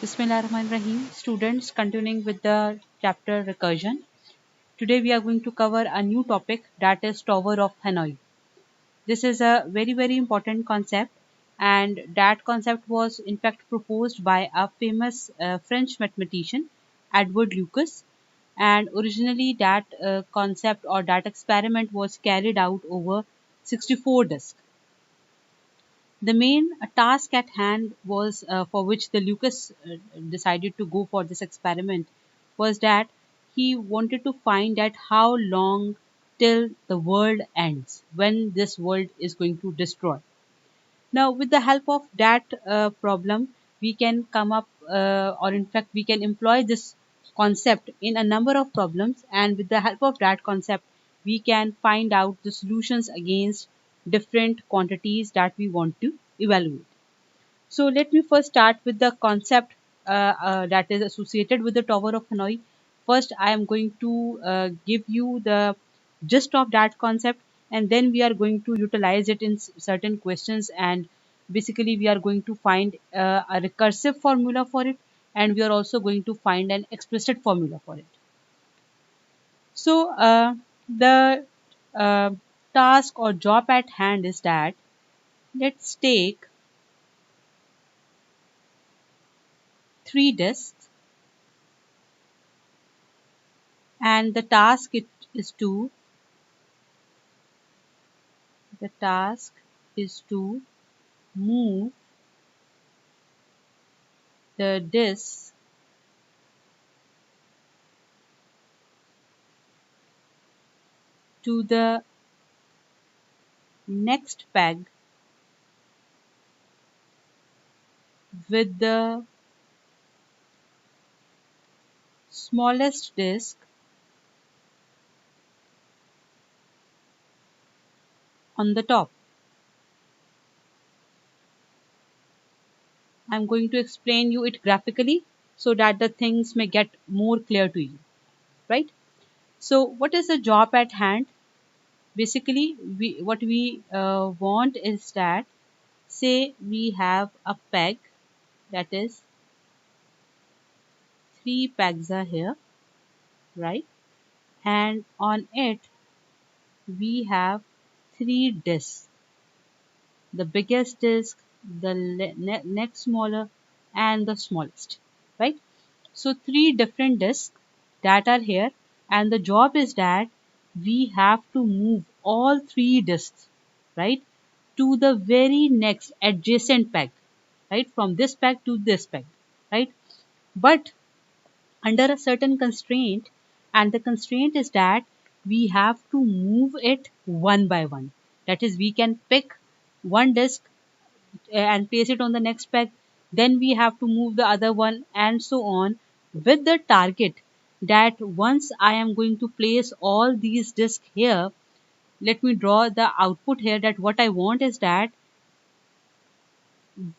Bismillahirrahmanirrahim. Students, continuing with the chapter recursion. Today we are going to cover a new topic, that is Tower of Hanoi. This is a very important concept, and that concept was in fact proposed by a famous French mathematician, Edward Lucas. And originally that concept or that experiment was carried out over 64 disks. The main task at hand was for which the Lucas decided to go for this experiment was that he wanted to find out how long till the world ends, when this world is going to destroy. Now, with the help of that problem, we can come up, or in fact, we can employ this concept in a number of problems, and with the help of that concept, we can find out the solutions against different quantities that we want to evaluate. So, let me first start with the concept that is associated with the Tower of Hanoi. First, I am going to give you the gist of that concept, and then we are going to utilize it in certain questions, and basically we are going to find a recursive formula for it, and we are also going to find an explicit formula for it. So the uh, task or job at hand is that let's take three disks, and the task is to move the disk to the next peg with the smallest disk on the top. I'm going to explain you it graphically so that the things may get more clear to you, right? So what is the job at hand? Basically, what we want is that, say we have a peg, that is three pegs are here, right? And on it we have three disks, the biggest disk, the next smaller, and the smallest, right? So three different disks that are here, and the job is that we have to move all three disks, right, to the very next adjacent peg, right, from this peg to this peg, right? But under a certain constraint, and the constraint is that we have to move it one by one. That is, we can pick one disk and place it on the next peg, then we have to move the other one, and so on, with the target that once I am going to place all these disks here, let me draw the output here, that what I want is that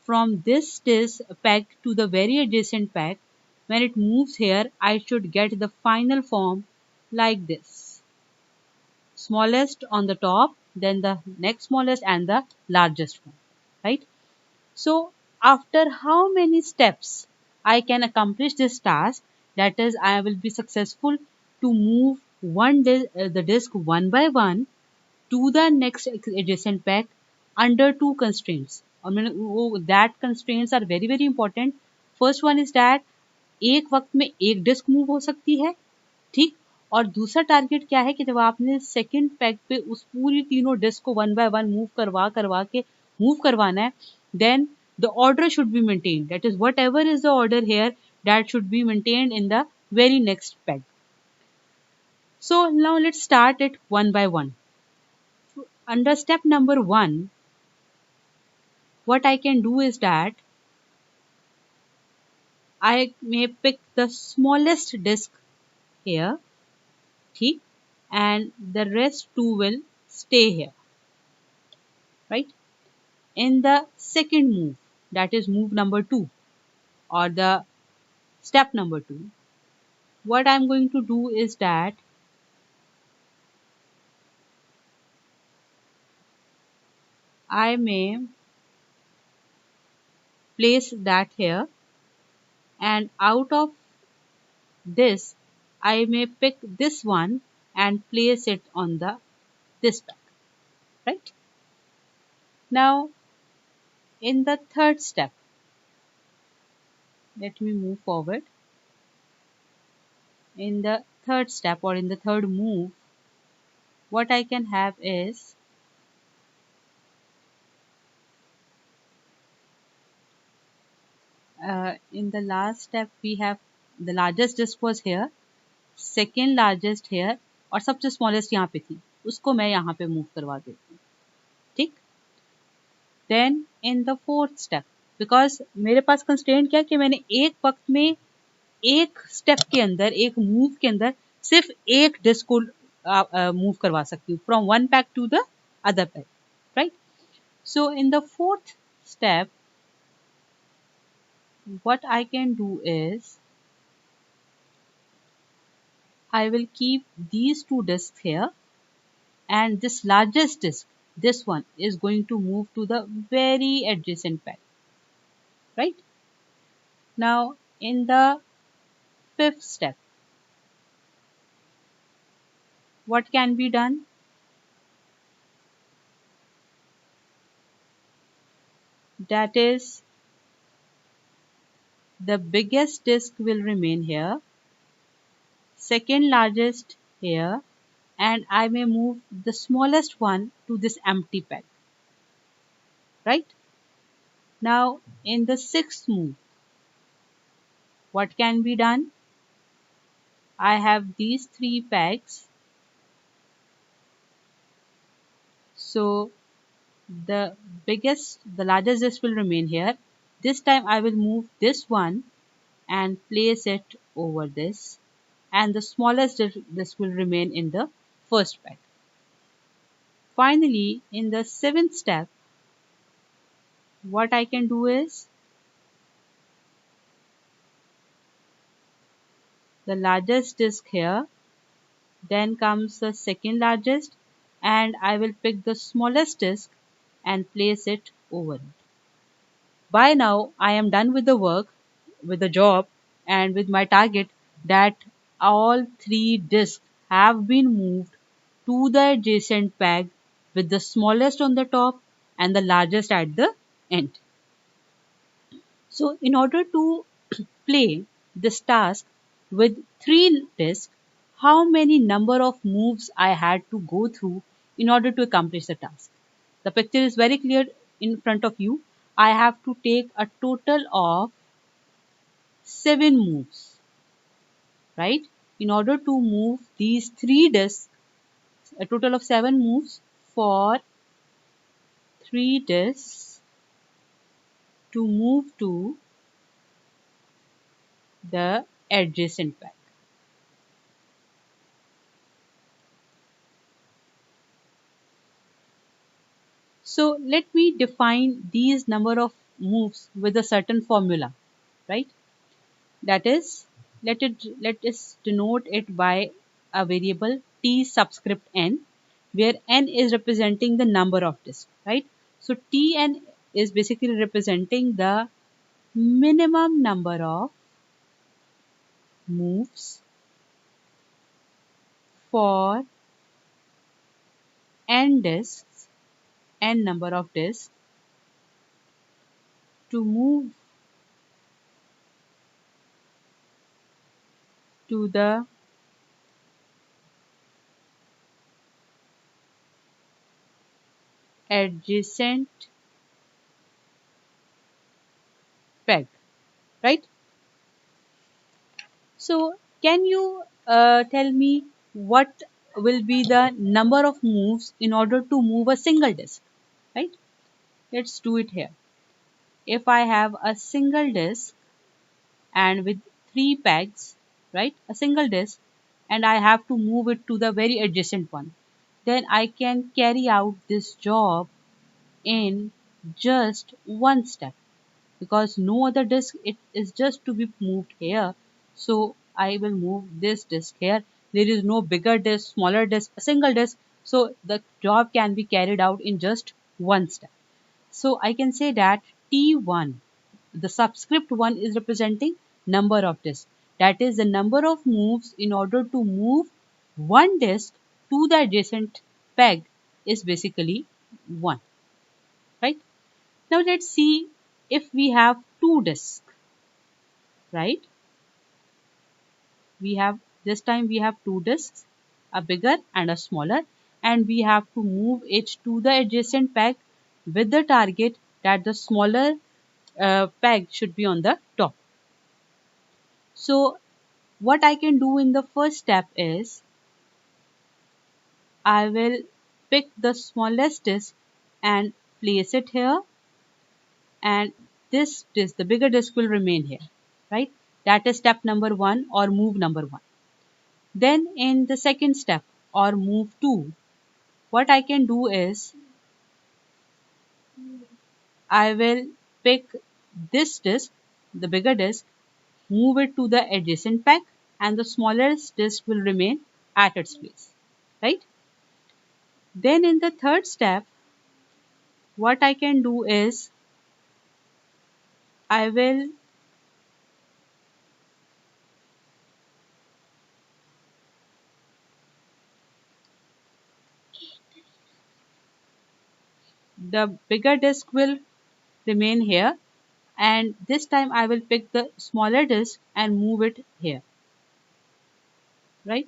from this disk peg to the very adjacent peg, when it moves here, I should get the final form like this: smallest on the top, then the next smallest, and the largest one, right? So after how many steps I can accomplish this task, that is, I will be successful to move the disk one by one to the next adjacent peg under two constraints. I mean, that constraints are very important. First one is that एक वक्त में एक disc move हो सकती है, ठीक। और दूसरा टारगेट क्या है कि जब आपने सेकंड पैक पे उस पूरी तीनों डिस्क को वन बाय वन मूव करवा के मूव करवाना है, then the order should be maintained. That is, whatever is the order here, that should be maintained in the very next peg. So now let's start it one by one. Under step number 1, what I can do is that I may pick the smallest disk here, ठीक, and the rest two will stay here, right? In the second move, that is move number 2 or the step number 2, what I'm going to do is that I may place that here, and out of this I may pick this one and place it on the this pack, right? Now in the third step, let me move forward. In the third step or in the third move, what I can have is in the last step we have the largest disk was here, second largest here और सबसे smallest यहाँ पे थी, उसको मैं यहाँ पे move करवा देती हूँ, ठीक? Then in the fourth step, because मेरे पास constraint क्या है कि मैंने एक वक्त में एक स्टेप के अंदर एक मूव के अंदर सिर्फ एक डिस्क को मूव करवा सकती हूँ from one pack to the other pack, right? So in the fourth step what I can do is I will keep these two disks here and this largest disk, this one is going to move to the very adjacent pack, right? Now in the fifth step, what can be done? That is, the biggest disk will remain here, second largest here, and I may move the smallest one to this empty pack, right? Now in the sixth move, what can be done? I have these three packs, so the largest disk will remain here. This time I will move this one and place it over this, and the smallest disk will remain in the first pack. Finally, in the seventh step, what I can do is the largest disk here, then comes the second largest, and I will pick the smallest disk and place it over it. By now, I am done with the work, with the job, and with my target that all three disks have been moved to the adjacent peg with the smallest on the top and the largest at the end. So in order to play this task with three disks, how many number of moves I had to go through in order to accomplish the task? The picture is very clear in front of you. I have to take a total of 7 moves, right? In order to move these three disks, a total of 7 moves for 3 disks to move to the adjacent pack. So let me define these number of moves with a certain formula, right? That is, let us denote it by a variable t subscript n, where n is representing the number of disks, right? So tn is basically representing the minimum number of moves for n disks, n number of disks to move to the adjacent peg, right? So can you tell me what will be the number of moves in order to move a single disk, right? Let's do it here. If I have a single disk and with 3 pegs, right, a single disk, and I have to move it to the very adjacent one, then I can carry out this job in just one step, because no other disk, it is just to be moved here. So I will move this disk here. There is no bigger disk, smaller disk, a single disk. So the job can be carried out in just one step. So I can say that T1, the subscript 1 is representing number of disks. That is the number of moves in order to move one disk to the adjacent peg is basically 1, right? Now let's see if we have two disks, right? We have this time we have two disks, a bigger and a smaller, and we have to move it to the adjacent peg with the target that the smaller peg should be on the top. So what I can do in the first step is I will pick the smallest disk and place it here, and this disk, the bigger disk, will remain here, right? That is step number 1 or move number 1. Then in the second step or move 2, what I can do is I will pick this disk, the bigger disk, move it to the adjacent peg, and the smallest disk will remain at its place, right? Then in the third step, what I can do is I will the bigger disk will remain here, and this time I will pick the smaller disk and move it here, right?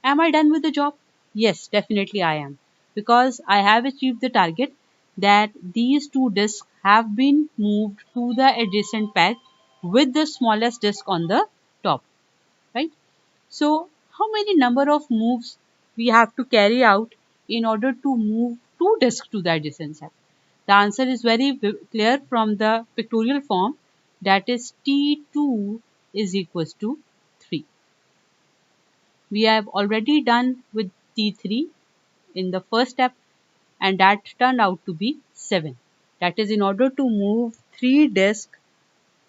Am I done with the job? Yes, definitely I am, because I have achieved the target that these two disks have been moved to the adjacent peg with the smallest disk on the top, right? So how many number of moves we have to carry out in order to move two disks to the adjacent peg? The answer is very clear from the pictorial form, that is T2 is equals to 3. We have already done with T3 in the first step, and that turned out to be 7. That is, in order to move 3 disks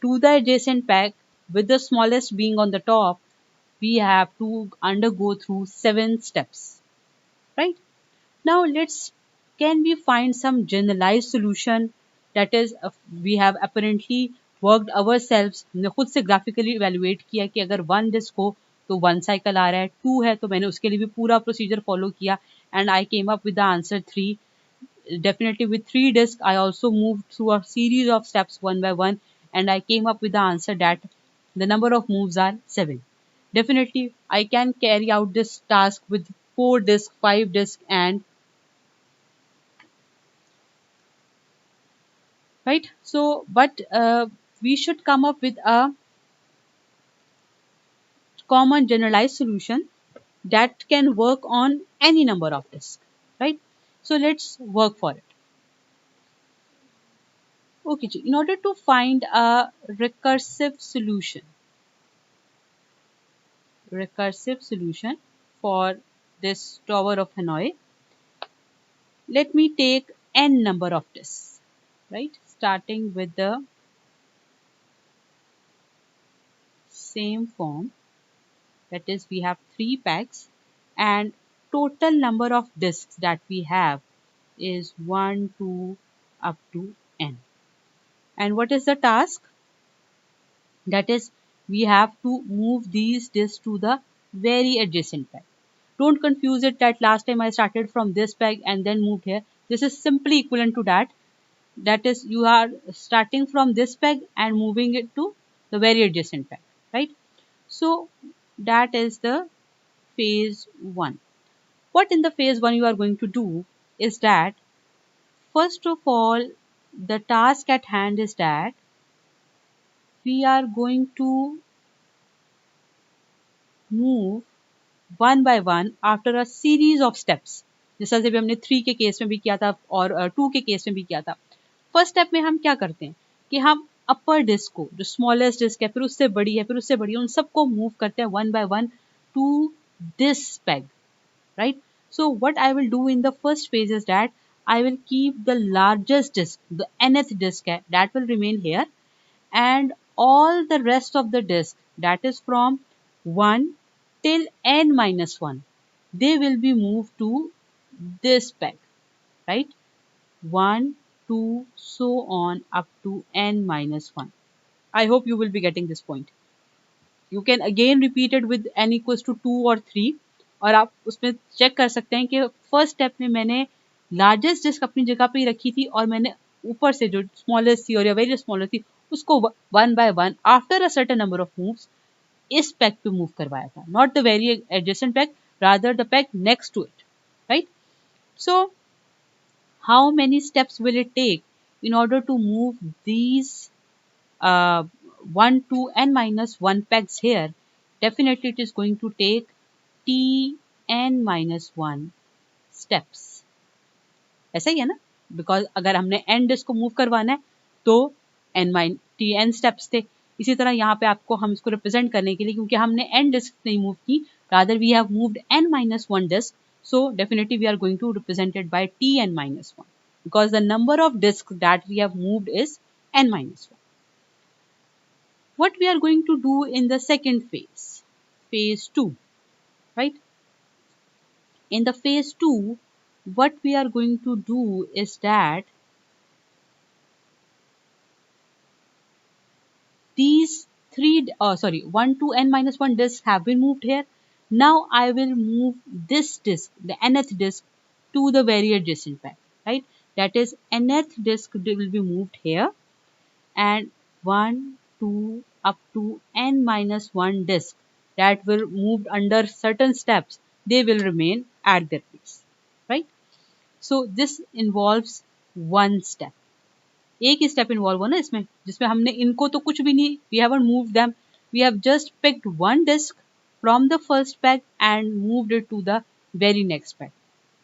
to the adjacent peg with the smallest being on the top, we have to undergo through 7 steps, right? Now can we find some generalized solution, that is we have apparently worked ourselves, हमने खुद से graphically evaluate किया कि अगर 1 disk हो तो 1 cycle आ रहा है, 2 है तो मैंने उसके लिए भी पूरा procedure follow किया, and I came up with the answer 3. Definitely with 3 disks I also moved through a series of steps one by one, and I came up with the answer that the number of moves are 7. Definitely I can carry out this task with 4 disks, 5 disks, and right. So but we should come up with a common generalized solution that can work on any number of disks, right? So let's work for it. Okay, in order to find a recursive solution for this tower of Hanoi, let me take n number of disks, right? Starting with the same form, that is we have 3 pegs, and total number of disks that we have is 1, 2 up to n. And what is the task? That is we have to move these disks to the very adjacent peg. Don't confuse it that last time I started from this peg and then moved here. This is simply equivalent to that. That is, you are starting from this peg and moving it to the very adjacent peg, right? So that is the phase 1. What in the phase 1 you are going to do is that, first of all, the task at hand is that we are going to move one by one after a series of steps, जैसा जब हमने 3 के case में भी किया था और 2 के केस में भी किया था. फर्स्ट स्टेप में हम क्या करते हैं कि हम अपर डिस्क को, जो स्मॉलेस्ट डिस्क है, फिर उससे बड़ी है, फिर उससे बड़ी है, उन सबको मूव करते हैं one by one two this peg, right? So what I will do in the first phase is that I will keep the largest disk, the nth disk that will remain here, and all the rest of the disk, that is from 1 till n minus 1, they will be moved to this peg, right? 1, 2, so on up to n minus 1. I hope you will be getting this point. You can again repeat it with n equals to 2 और 3 और आप उसमें check कर सकते हैं कि first step में मैंने लार्जेस्ट डिस्क अपनी जगह पे ही रखी थी और मैंने ऊपर से जो स्मॉलेस्ट थी और या वेरी स्मॉलेस्ट थी उसको one by one after a certain number of moves इस पैक पे मूव करवाया था, not the very adjacent pack, rather the pack next to it, right? So how many steps will it take in order to move these 1 2 n minus 1 pegs here? Definitely it is going to take t n minus 1 steps. ऐसा ही है ना, because अगर हमने n disc को move करवाना है तो T N steps थे। इसी तरह यहाँ पे आपको हम इसको रिप्रेजेंट करने के लिए, क्योंकि हमने n डिस्क नहीं मूव की, rather we have moved n minus 1 disk, so definitely we are going to represent it by tn minus 1 because the number of disks that we have moved is n minus 1. What we are going to do in the second phase, phase 2, right? In the phase 2, what we are going to do is that these 1 2 n minus 1 disks have been moved here. Now I will move this disk, the nth disk, to the very adjacent pack, right? That is, nth disk will be moved here, and 1 2 up to n minus 1 disk that were moved under certain steps, they will remain at their place, right? So this involves one step. एक ही step involve हो ना इसमें, जिसमें हमने इनको तो कुछ भी नहीं, we haven't moved them, we have just picked one disk from the first pack and moved it to the very next pack.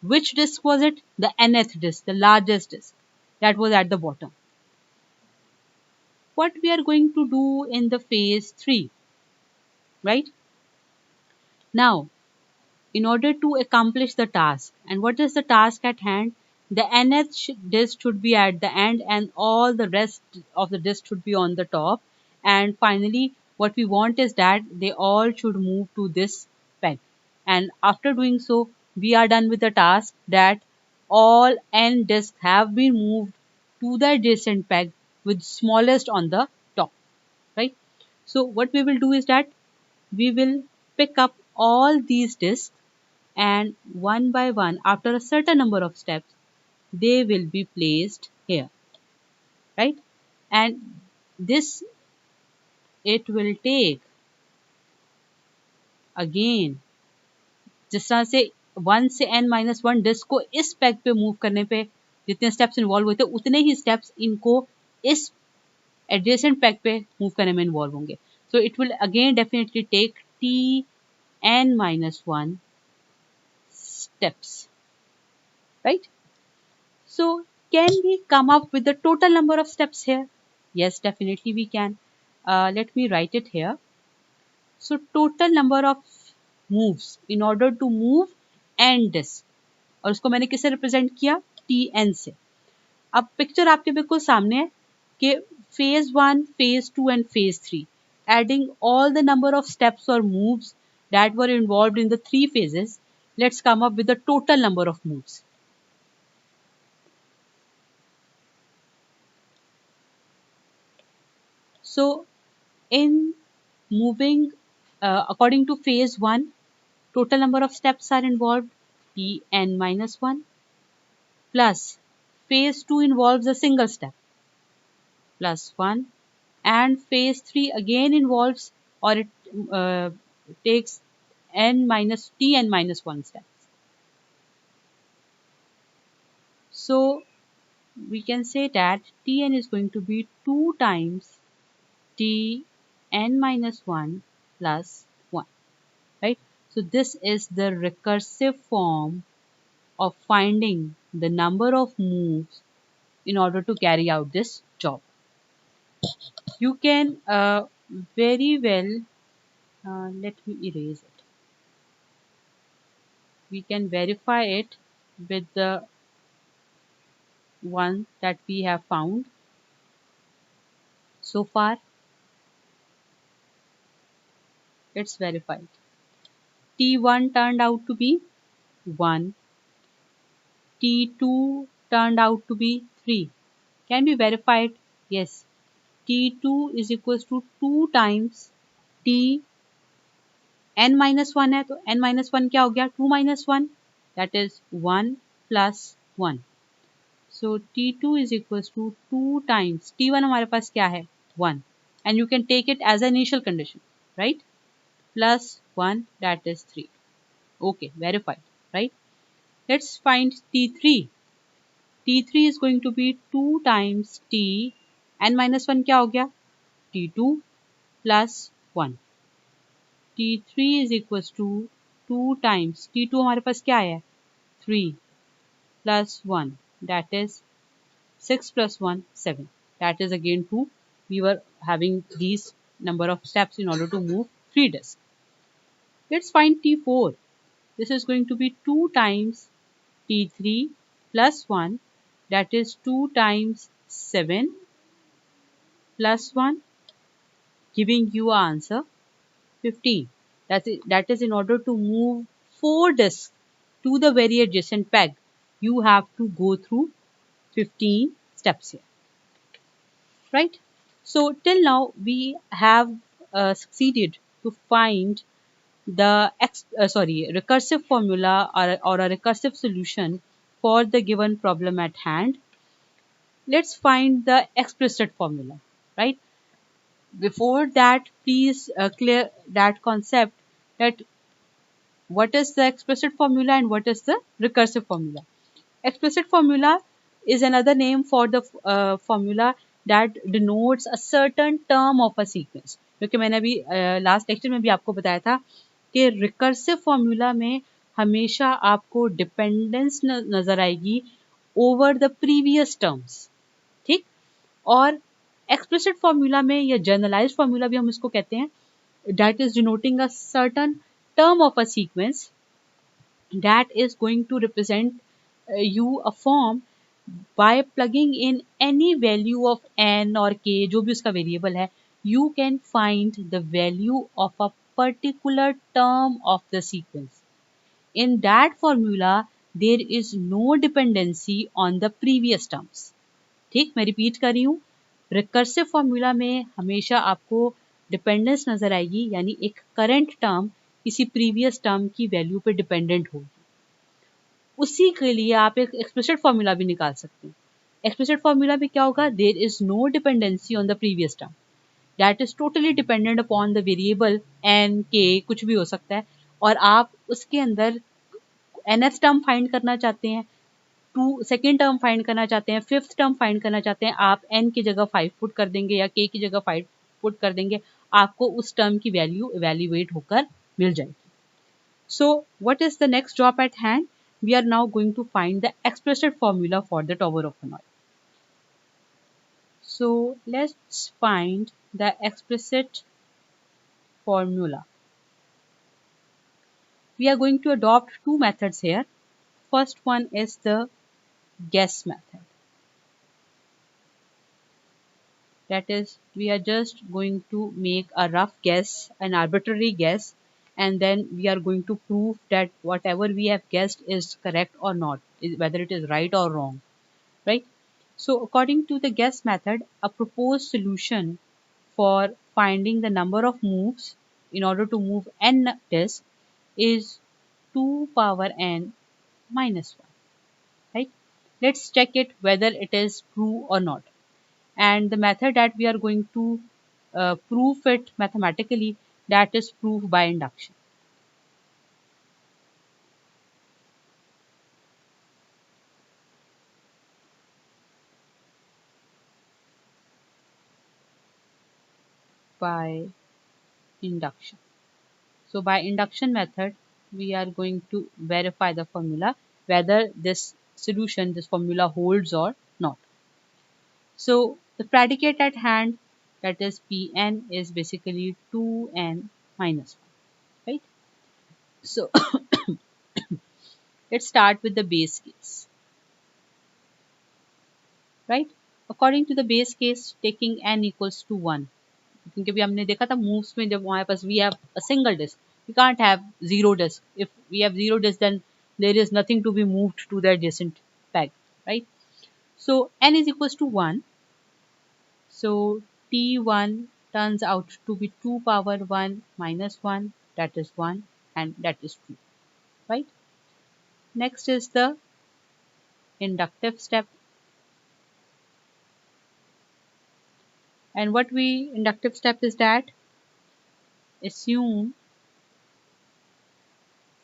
Which disk was it? The nth disk, the largest disk that was at the bottom. What we are going to do in the phase 3, right? Now, in order to accomplish the task, and what is the task at hand? The nth disk should be at the end and all the rest of the disk should be on the top. And finally, what we want is that they all should move to this peg. And after doing so, we are done with the task that all n disks have been moved to the adjacent peg with smallest on the top, right? So what we will do is that we will pick up all these disks, and one by one, after a certain number of steps, they will be placed here, right? And this, it will take again, जिस तरह से 1 से n minus 1 disc को इस pack पे move करने पे जितने स्टेप्स इन्वॉल्व हुए थे, उतने ही स्टेप्स इनको इस एडजेसेंट पैक पे मूव करने में इन्वॉल्व होंगे. So it will again definitely take t n minus 1 steps, right? So can we come up with the total number of steps here? Yes, definitely we can. Let me write it here. So total number of moves in order to move n disk, और उसको मैंने किससे represent किया? tn से. अब picture आपके बिल्कुल सामने है कि phase 1, phase 2 and phase 3, adding all the number of steps or moves that were involved in the 3 phases, let's come up with the total number of moves. So in moving according to phase 1, total number of steps are involved tn minus 1, plus phase 2 involves a single step plus 1, and phase 3 again involves, or it takes tn minus 1 steps. So we can say that tn is going to be 2 times tn minus 1 plus 1, right? So this is the recursive form of finding the number of moves in order to carry out this job. You can very well, let me erase it. We can verify it with the one that we have found so far. It's verified. T1 turned out to be 1. T2 turned out to be 3. Can we verify it? Yes. T2 is equals to 2 times T n minus one है तो n minus one क्या हो गया, 2 minus one, that is 1 plus 1. So t2 is equals to 2 times t1 हमारे पास क्या है 1, and you can take it as a initial condition, right, plus 1 that is 3. Okay, verified, right. Let's find t3. t3 is going to be 2 times t, n minus 1 क्या हो गया t2 plus 1. t3 is equals to 2 times t2 हमारे पास क्या है 3 plus 1, that is 6 plus 1 7, that is again 2. We were having these number of steps in order to move 3 disks. Let's find t4. This is going to be 2 times t3 plus 1, that is 2 times 7 plus 1, giving you an answer 15. That is in order to move 4 disks to the very adjacent peg, you have to go through 15 steps here, right? So till now we have succeeded to find the recursive formula or a recursive solution for the given problem at hand. Let's find the explicit formula, right? Before that, please clear that concept that what is the explicit formula and what is the recursive formula. Explicit formula is another name for the formula that denotes a certain term of a sequence. क्योंकि मैंने अभी last lecture में भी आपको बताया था कि recursive formula में हमेशा आपको डिपेंडेंस नजर आएगी ओवर द प्रीवियस टर्म्स, ठीक. और एक्सप्लिसिट फॉर्मूला में या जनरलाइज्ड फॉर्मूला भी हम इसको कहते हैं, that is denoting a certain term of a sequence that is going to represent you a form by plugging in any value of n or k, जो भी उसका वेरिएबल है, you can find the value of a particular term of the sequence. In that formula there is no dependency on the previous terms. ठीक, मैं repeat कर रही हूँ, recursive formula में हमेशा आपको डिपेंडेंस नजर आएगी, यानी एक करंट टर्म किसी प्रीवियस टर्म की वैल्यू पे डिपेंडेंट होगी. उसी के लिए आप एक एक्सप्लिसिट फॉर्मूला भी निकाल सकते हैं. एक्सप्लिसिट फॉर्मूला में क्या होगा, there is no dependency on the previous term, that is totally dependent upon the variable n के, कुछ भी हो सकता है, और आप उसके अंदर nth टर्म फाइंड करना चाहते हैं, सेकेंड टर्म फाइंड करना चाहते हैं, फिफ्थ टर्म फाइंड करना चाहते हैं, आप n की जगह 5 पुट कर देंगे या k की जगह 5 पुट कर देंगे, आपको उस टर्म की वैल्यू इवैल्यूएट होकर मिल जाएगी. So what is the next job eight hand? We are now going to find the explicit formula for the tower of Hanoi. So let's find the explicit formula. We are going to adopt two methods here. First one is the guess method. That is, we are just going to make a rough guess, an arbitrary guess, and then we are going to prove that whatever we have guessed is correct or not, whether it is right or wrong, right? So according to the guess method, a proposed solution for finding the number of moves in order to move n disks is 2 power n minus 1, right? Let's check it whether it is true or not. And the method that we are going to prove it mathematically, that is proof by induction. By induction. So by induction method, we are going to verify the formula whether this solution, this formula holds or not. So the predicate at hand, that is Pn, is basically 2n minus 1, right? So let's start with the base case, right? According to the base case, taking n equals to 1, क्योंकि अभी हमने देखा था moves में जब हमारे पास we have a single disk, we can't have zero disk. If we have zero disk then there is nothing to be moved to the adjacent peg, right? So n is equals to 1, so t1 turns out to be 2 power 1 minus 1, that is 1 and that is 2, right? Next is the inductive step. And what we inductive step is that assume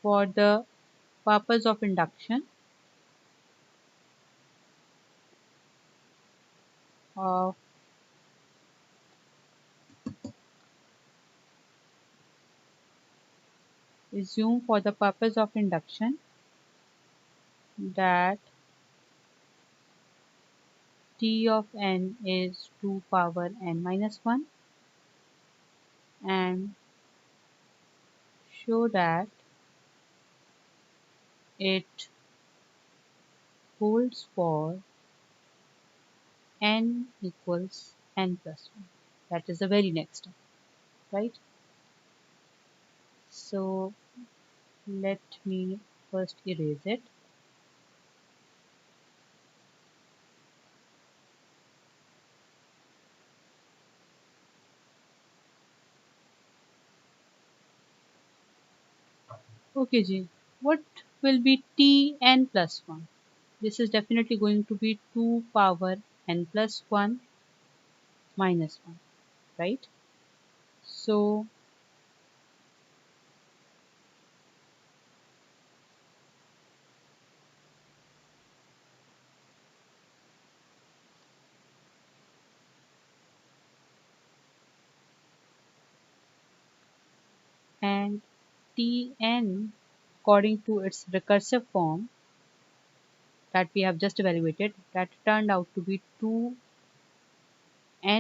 for the purpose of induction of assume for the purpose of induction that t of n is 2 power n minus 1 and show that it holds for n equals n plus 1. That is the very next step, right? So let me first erase it. Okay, Ji. What will be Tn plus 1? This is definitely going to be 2 power n plus 1 minus 1, right? So and Tn according to its recursive form that we have just evaluated, that turned out to be 2n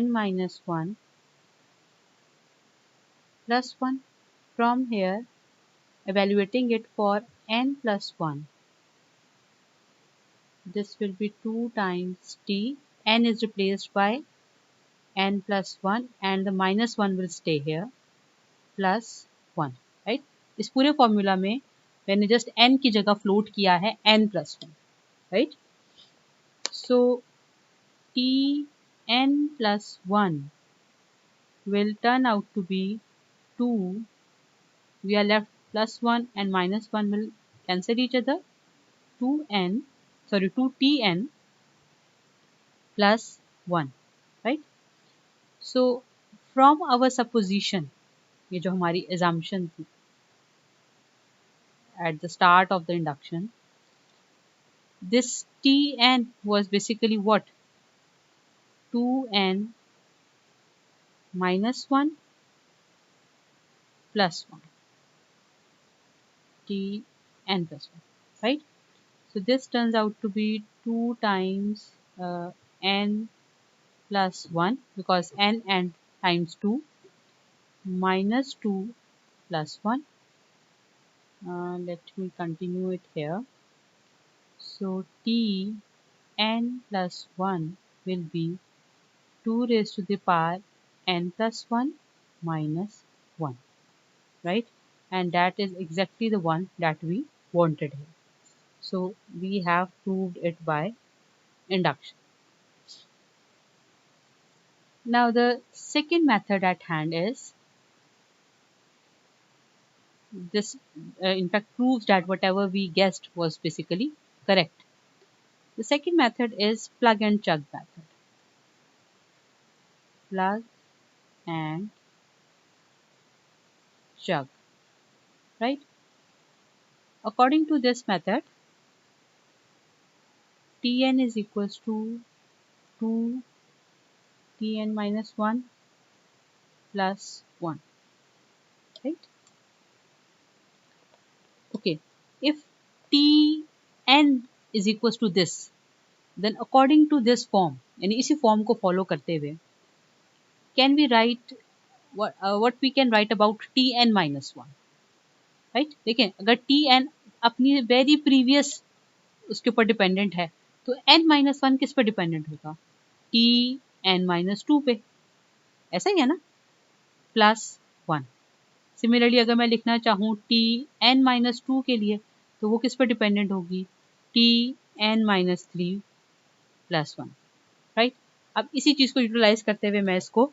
minus 1 plus 1. From here, evaluating it for n plus 1, this will be 2 times t. N is replaced by n plus 1 and the minus 1 will stay here plus 1, right? इस पूरे formula में मैंने just n की जगह float किया है n plus 1, right? So Tn plus 1 will turn out to be 2. We are left plus 1 and minus 1 will cancel each other. 2Tn plus 1, right? So from our supposition, ये जो हमारी assumption थी at the start of the induction, this Tn was basically what? 2n minus 1 plus 1. Tn plus 1, right? So this turns out to be 2 times n plus 1 because n and times 2 minus 2 plus 1. Let me continue it here. So Tn plus 1 will be 2 raised to the power n plus 1 minus 1, right? And that is exactly the one that we wanted here. So we have proved it by induction. Now the second method at hand is this in fact proves that whatever we guessed was basically correct. The second method is plug and chug method. Plug and chug, right? According to this method, Tn is equals to 2 Tn minus 1 plus 1, right? Okay, if Tn is equals to this, then according to this form, यानी इसी form को follow करते हुए, can we write what we can write about Tn minus 1, right? देखिए अगर Tn अपनी very previous उसके ऊपर डिपेंडेंट है तो n माइनस 1 किस पे डिपेंडेंट होगा? Tn माइनस 2 पे, ऐसा ही है ना? प्लस 1. सिमिलरली अगर मैं लिखना चाहूँ Tn माइनस 2 के लिए तो वो किस पे डिपेंडेंट होगी? Tn minus 3 plus 1, right? अब इसी चीज़ को यूटिलाइज करते हुए मैं इसको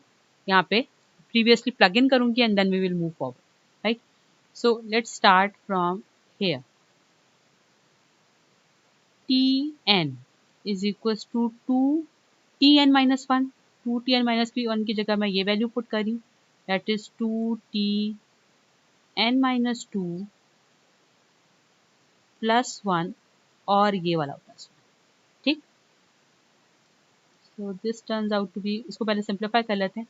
यहाँ पे प्रीवियसली प्लग इन करूँगी and then we will move forward, right? So let's start from here. Tn is equals to 2Tn minus 1. 2Tn minus 1 की जगह मैं ये वैल्यू पुट करी, that is 2Tn minus 2 plus 1 और ये वाला प्लस 1. ठीक. So this turns out to be, इसको पहले सिंप्लीफाई कर लेते हैं.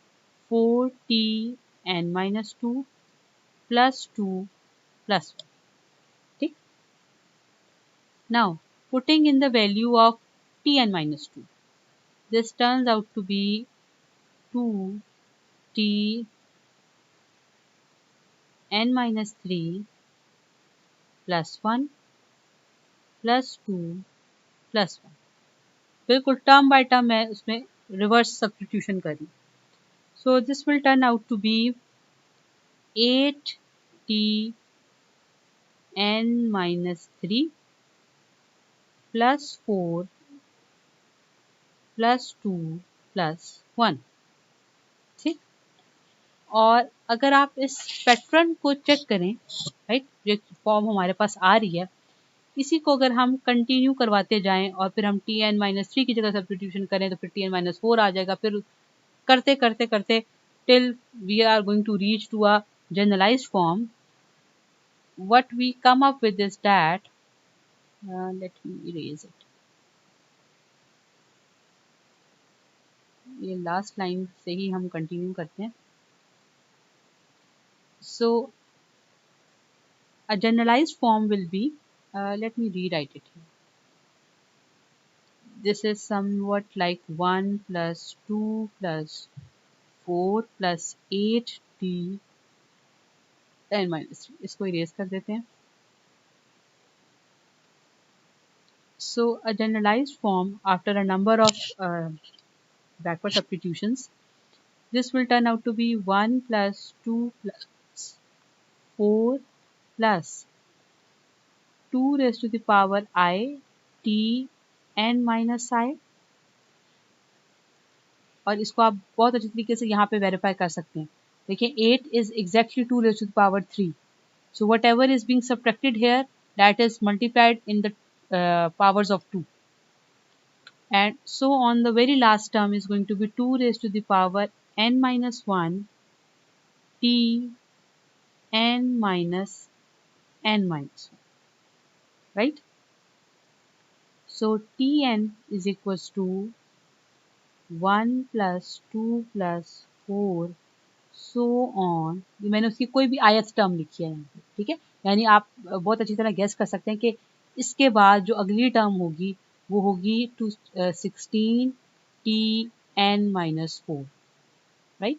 4Tn minus 2 plus 2 plus 1. ठीक. Now putting in the value of Tn minus 2, this turns out to be 2Tn minus 3 plus 1 plus 2 plus 1. बिल्कुल टर्म बाय टर्म मैं उसमें reverse substitution करी. So this will turn out to be 8Tn minus 3 plus 4 plus 2 plus 1. ठीक. और अगर आप इस pattern को चेक करें, राइट, जो फॉर्म हमारे पास आ रही है, इसी को अगर हम कंटिन्यू करवाते जाएं और फिर हम Tn माइनस 3 की जगह सब्स्टिट्यूशन करें तो फिर Tn माइनस 4 आ जाएगा. फिर करते करते करते till we are going to reach to a generalised form. what we come up with is that let me erase it. ये लास्ट लाइन से ही हम कंटिन्यू करते हैं. So a generalized form will be, let me rewrite it here. This is somewhat like 1 plus 2 plus 4 plus 8T n minus 3. इसको erase कर देते हैं. So a generalized form after a number of backward substitutions, this will turn out to be 1 plus 2 plus 4 plus 2 raised to the power I T n minus I. और इसको आप बहुत अच्छी तरीके से यहाँ पे वेरीफाई कर सकते हैं. देखिए 8 is exactly 2 raised to the power 3. So whatever is being subtracted here, that is multiplied in the powers of 2. And so on, the very last term is going to be 2 raised to the power n minus 1 T n minus n minus 1. Right? So Tn is equals to 1 plus 2 plus 4 so on. ये मैंने उसकी कोई भी ith term लिखी है यहाँ पे. ठीक है, यानी आप बहुत अच्छी तरह गेस कर सकते हैं कि इसके बाद जो अगली टर्म होगी वो होगी 16 Tn minus 4. राइट.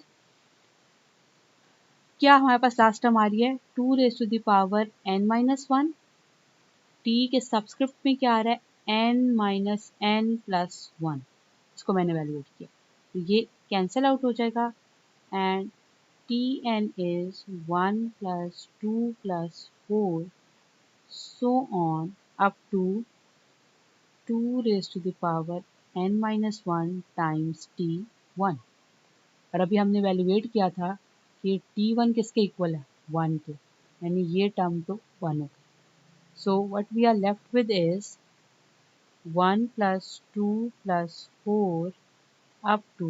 क्या हमारे पास लास्ट टर्म आ रही है 2 raised to the power n minus 1. t के सबस्क्रिप्ट में क्या आ रहा है n minus n plus 1. इसको मैंने वैल्यूएट किया तो ये कैंसिल आउट हो जाएगा and Tn is 1 plus 2 plus 4 so on up to 2 raised to the power n minus 1 times T1. और अभी हमने वैल्यूएट किया था कि T1 किसके इक्वल है 1 के, यानी ये टर्म तो 1 होगा. So what we are left with is 1 plus 2 plus 4 up to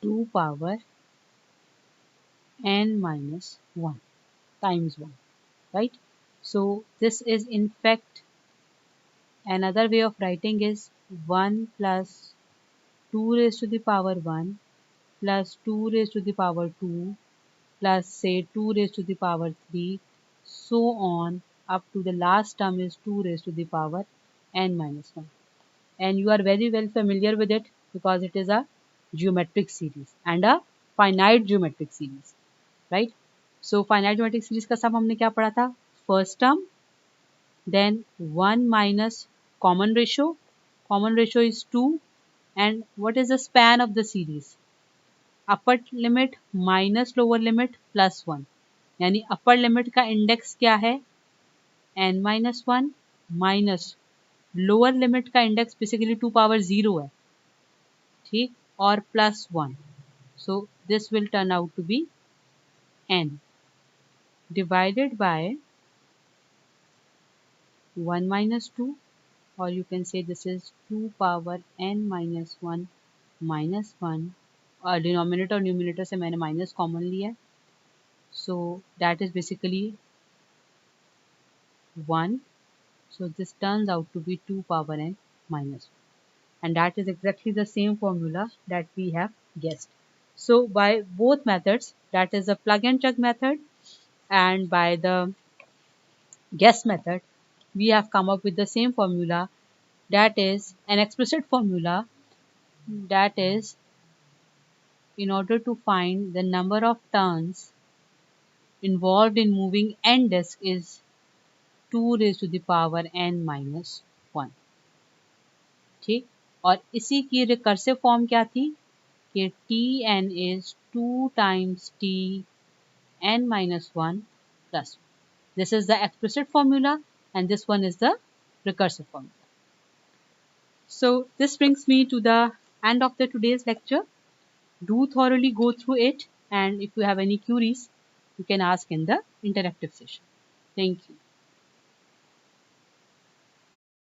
2 power n minus 1 times 1, right? So this is in fact another way of writing is 1 plus 2 raised to the power 1 plus 2 raised to the power 2 plus say 2 raised to the power 3 so on up to the last term is 2 raised to the power n minus 1. And you are very well familiar with it because it is a geometric series and a finite geometric series, right? So finite geometric series का सम हमने क्या पढ़ा था? First term, then 1 minus common ratio. Common ratio is 2. And what is the span of the series? Upper limit minus lower limit plus 1. यानी upper limit का index क्या है? n minus 1 minus lower limit का index basically 2 power 0 है, ठीक, और plus 1. So this will turn out to be n. divided by 1 minus 2, or you can say this is 2 power n minus 1 minus 1, और denominator और numerator से मैंने minus common लिया है, so that is basically 1, so this turns out to be 2 power n minus 1, and that is exactly the same formula that we have guessed. So by both methods, that is the plug and chug method and by the guess method, we have come up with the same formula, that is an explicit formula, that is in order to find the number of turns involved in moving n disk is 2 raised to the power n minus 1. ठीक, और इसी की recursive form क्या थी कि Tn is 2 times Tn minus 1 plus 1. This is the explicit formula and this one is the recursive formula. So this brings me to the end of the today's lecture. Do thoroughly go through it, and if you have any queries, you can ask in the interactive session. Thank you.